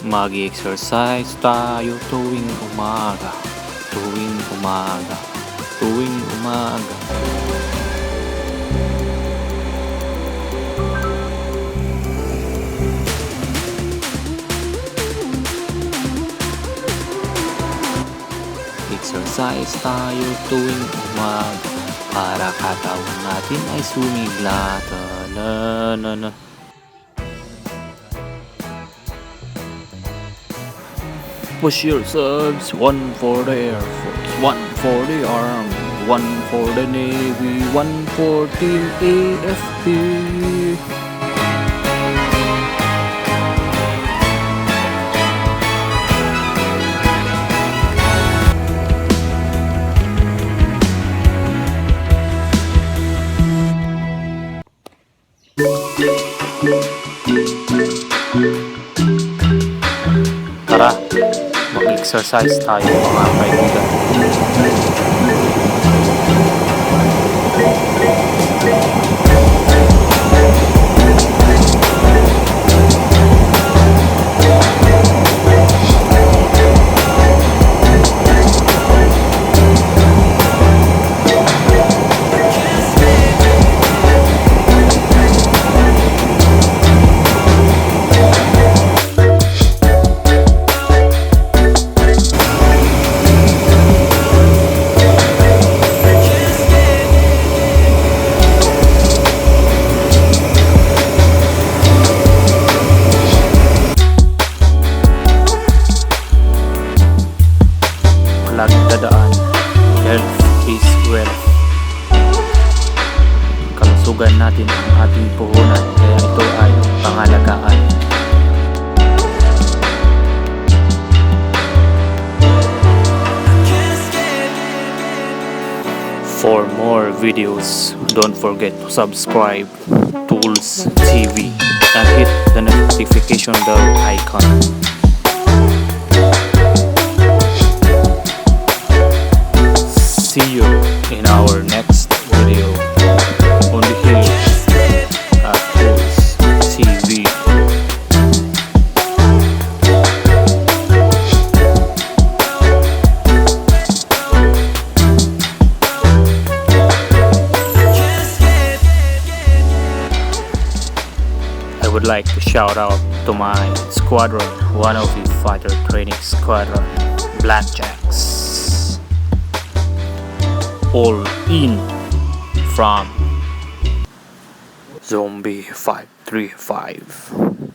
Mag-exercise tayo tuwing umaga. Tuwing umaga. Tuwing umaga. Exercise tayo tuwing umaga para katawan natin ay sumigla. Ta-na-na-na. Push yourselves, one for the Air Force, one for the Army, one for the Navy, one for Team AFP. Tara, mag-exercise tayo mga kaibigan. Laging tandaan, health is wealth. Kalusugan natin ang ating puhunan, kaya ito ay pangalagaan. For more videos, don't forget to subscribe Tools TV and hit the notification bell icon. See you in our next video only here at Tools TV. I would like to shout out to my squadron, 105 Fighter Training Squadron, Blackjacks. All in from Zombie 535.